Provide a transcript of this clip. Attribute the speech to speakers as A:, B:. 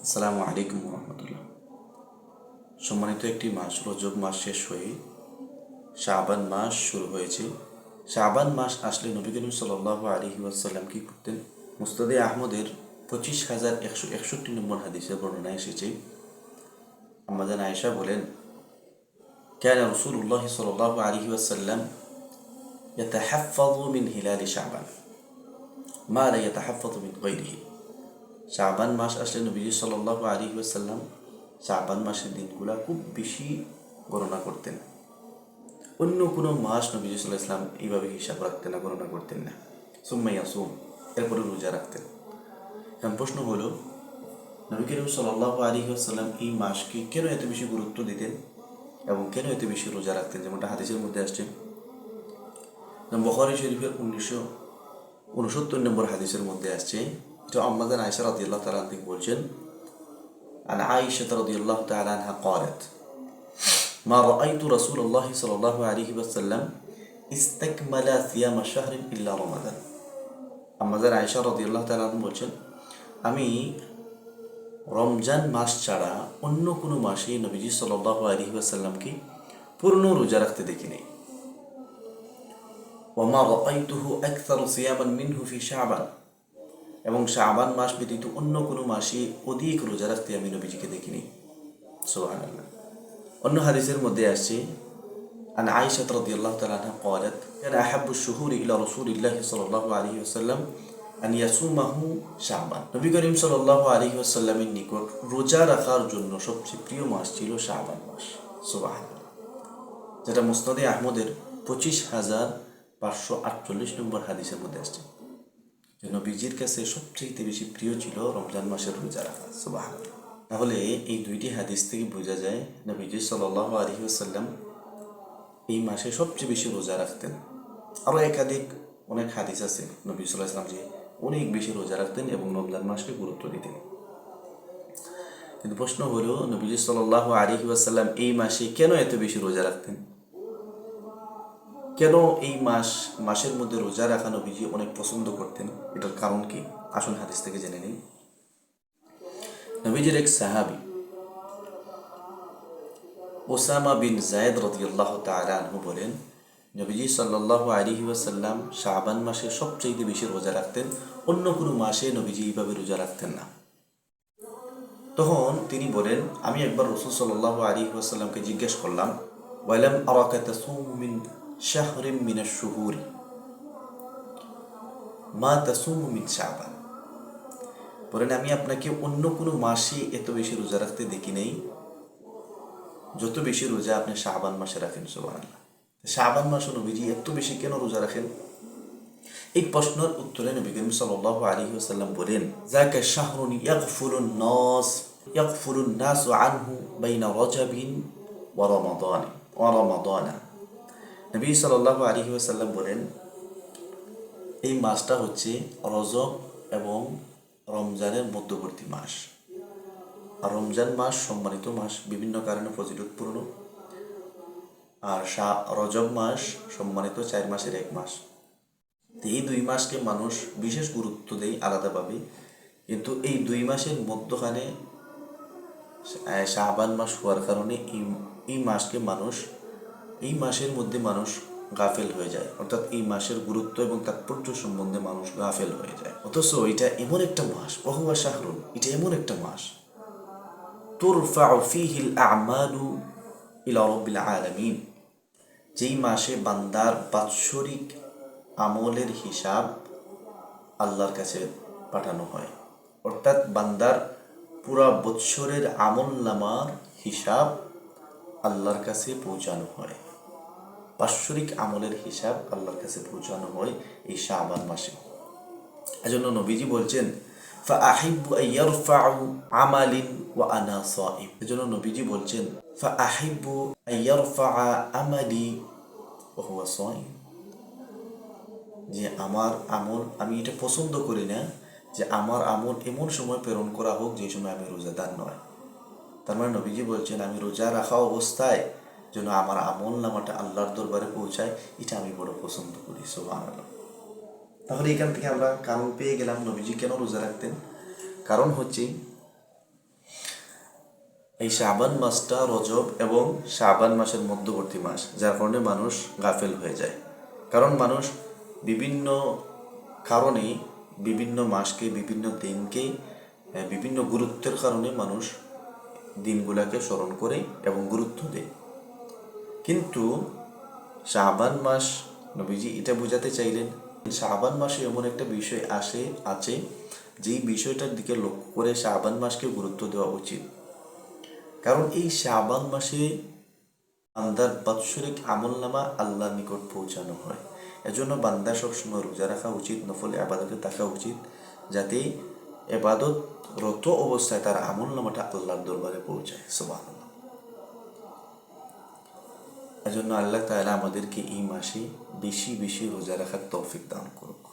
A: আসসালামু আলাইকুম রহমতুল্লাহ। সম্মানিত একটি মাস রজব মাস শেষ হয়ে শাবান মাস শুরু হয়েছে। শাবান মাস আসলে নবী করিম সাল্লাল্লাহু আলাইহি ওয়াসাল্লাম কি করতেন? মুসনাদে আহমদের 25,161 নম্বর হাদিসের বর্ণনা এসেছে। আম্মাজান আয়েশা বলেন, كان رسول الله صلى الله عليه وسلم يتحفظ من هلال شعبان ما لا يتحفظ من غيره। শাবান মাস আসলে নবীজি সাল্লাল্লাহু আলাইহি ওয়াসাল্লাম শাবান মাসের দিনগুলা খুব বেশি গণনা করতেন। অন্য কোনো মাস নবীজি সাল্লাল্লাহু আলাইহি ওয়াসাল্লাম এইভাবে হিসাব রাখতেন না, গণনা করতেন না। সুম্মা ইয়াসুম, এরপরে রোজা রাখতেন। এখন প্রশ্ন হলো, নবী করিম সাল্লাল্লাহু আলাইহি ওয়াসাল্লাম এই মাসকে কেন এত বেশি গুরুত্ব দিতেন এবং কেন এত বেশি রোজা রাখতেন? যেমনটা হাদিসের মধ্যে আসছে, বুখারী শরীফের 1969 নম্বর হাদিসের মধ্যে আসছে। এটা আম্মাজান আয়েশা রাদিয়াল্লাহু তাআলা থেকে বলছেন, عن عائشة رضي الله تعالى عنها قالت ما رأيت رسول الله صلى الله عليه وسلم استكمل صيام شهر إلا رمضان। আম্মাজান আয়েশা রাদিয়াল্লাহু তাআলা বলছেন, আমি রমজান মাস ছাড়া অন্য কোনো মাসে নবীজি সাল্লাল্লাহু আলাইহি ওয়াসাল্লামকে পূর্ণ রোজা রাখতে দেখিনি। ওমা রাআইতুহু আকসারু সিয়ামান মিনহু ফি শাবান, এবং শাবান মাস ব্যতীত অন্য কোনো মাসে অধিক রোজা রাখতে আমি নবীজিকে দেখিনি। সুবহানাল্লাহ। অন্য হাদিসের মধ্যে আসছে, عن عائشة رضي الله تعالى عنها قالت كان أحب الشهور إلى رسول الله صلى الله عليه وسلم أن يصومه শাবান। নবী করিম সাল্লাল্লাহু আলাইহি ওয়াসাল্লামের নিকট রোজা রাখার জন্য সবচেয়ে প্রিয় মাস ছিল শাবান মাস। সুবহানাল্লাহ। যেটা মুসনাদে আহমদের 25,548 নম্বর হাদিসের মধ্যে আসছে। নবীজির কাছে সবচেয়ে বেশি প্রিয় ছিল রমজান মাসের রোজা রাখা। সুবহানাল্লাহ। তাহলে এই দুইটি হাদিস থেকে বোঝা যায় নবীজি সাল্লাল্লাহু আলাইহি ওয়াসাল্লাম এই মাসে সবচেয়ে বেশি রোজা রাখতেন। আরও অনেক হাদিস আছে নবী সাল্লাল্লাহু আলাইহি ওয়াসাল্লাম যে অনেক বেশি রোজা রাখতেন এবং রমজান মাসকে গুরুত্ব দিতেন। কিন্তু প্রশ্ন হলো, নবীজি সাল্লাল্লাহু আলাইহি ওয়াসাল্লাম এই মাসে কেন এত বেশি রোজা রাখতেন? কেন এই মাসের মধ্যে রোজা রাখা নবীজি অনেক পছন্দ করতেন? এটার কারণ কি? আসুন হাদিস থেকে জেনে নিই। নবীজির এক সাহাবী ওসামা বিন যায়েদ রাদিয়াল্লাহু তাআলা আনহু বলেন, নবীজি সাল্লাল্লাহু আলাইহি ওয়াসাল্লাম শাবান মাসে সবচেয়ে বেশি রোজা রাখতেন, অন্য কোনো মাসে নবীজি এইভাবে রোজা রাখতেন না। তখন তিনি বলেন, আমি একবার রাসূল সাল্লাল্লাহু আলাইহি ওয়াসাল্লামকে জিজ্ঞেস করলাম, ওয়ালাম আরাকা তাসুমু মিন শাহরিন মিনাশ শুহুরি মা তাসুমু মিন শাবান। বলেন, আমি আপনাকে অন্য কোনো মাসে এত বেশি রোজা রাখতে দেখি নাই যত বেশি রোজা আপনি শাবান মাসে রাখেন। সুবহানাল্লাহ। শাবান মাসে নবীজি এত বেশি কেন রোজা রাখেন? এই প্রশ্নের উত্তরে নবী করিম সাল্লাল্লাহু আলাইহি ওয়াসাল্লাম বলেন, যাকা শাহরুন ইয়াগফুলুন নাসু আনহু বাইনা রজবিন ওয়া রামাদান। নবী সাল্লাল্লাহু আলাইহি ওয়াসাল্লাম বলেন, এই মাসটা হচ্ছে রজব এবং রমজানের মধ্যবর্তী মাস। আর রমজান মাস সম্মানিত মাস, বিভিন্ন কারণে ফজিলতপূর্ণ। আর রজব মাস সম্মানিত 4 মাসের এক মাস। এই 2 মাসকে মানুষ বিশেষ গুরুত্ব দেয় আলাদাভাবে, কিন্তু এই 2 মাসের মধ্যখানে শাবান মাস হওয়ার কারণে এই মাসের মধ্যে মানুষ গাফেল হয়ে যায়, অর্থাৎ এই মাসের গুরুত্ব এবং তাৎপর্য সম্বন্ধে মানুষ গাফেল হয়ে যায়। অথচ এটা এমন একটা মাস, ওহুয়া শাহরুন, এটা এমন একটা মাস তুরফাউ ফীহিল আমালু ইলা রাব্বিল আলামিন, যেই মাসে বান্দার বাৎসরিক আমলের হিসাব আল্লাহর কাছে পাঠানো হয়। অর্থাৎ বান্দার পুরা বৎসরের আমলনামার হিসাব আল্লাহর কাছে পৌঁছানো হয়। বাৎসরিক আমলের হিসাব আল্লাহর কাছে পৌঁছানো হয় এই শাবান মাসে। এজন্য নবীজি বলছেন, ফাআহিব্বু আন ইয়ারফাউ আমালিন ওয়া আনা সাইম। এজন্য নবীজি বলছেন, ফাআহিব্বু আন ইয়ারফা আমালি ওয়া হুয়া সাইম, যে আমার আমল, আমি এটা পছন্দ করি না যে আমার আমল এমন সময় প্রেরণ করা হোক যে সময় আমি রোজাদার নয়। তার মানে নবীজি বলছেন, আমি রোজা রাখা অবস্থায় যেন আমার আমল নামাটা আল্লাহর দরবারে পৌঁছায়, এটা আমি বড় পছন্দ করি। সুবহানাল্লাহ। তাহলে এখান থেকে আমরা কারণ পেয়ে গেলাম নবীজি কেন রোজা রাখতেন। কারণ হচ্ছে এই শাবান মাসটা রজব এবং শাবান মাসের মধ্যবর্তী মাস, যার কারণে মানুষ গাফেল হয়ে যায়। কারণ মানুষ বিভিন্ন কারণে বিভিন্ন মাসকে, বিভিন্ন দিনকে, বিভিন্ন গুরুত্বের কারণে মানুষ দিনগুলাকে স্মরণ করে এবং গুরুত্ব দেয়। কিন্তু শাবান মাস, নবীজি এটা বোঝাতে চাইলেন, শাবান মাসে এমন একটা বিষয় আছে যেই বিষয়টার দিকে লক্ষ্য করে শাবান মাসকে গুরুত্ব দেওয়া উচিত। কারণ এই শাবান মাসে বান্দার বাৎসরিক আমলনামা আল্লাহর নিকট পৌঁছানো হয়। এজন্য বান্দা সবসময় রোজা রাখা উচিত, নফল আবাদতে থাকা উচিত, যাতে এবাদতরত অবস্থায় তার আমলনামাটা আল্লাহর দরবারে পৌঁছায়। সুবহানাল্লাহ। এজন্য আল্লাহ তাআলা আমাদেরকে এই মাসে বেশি বেশি রোজা রাখার তৌফিক দান করুন।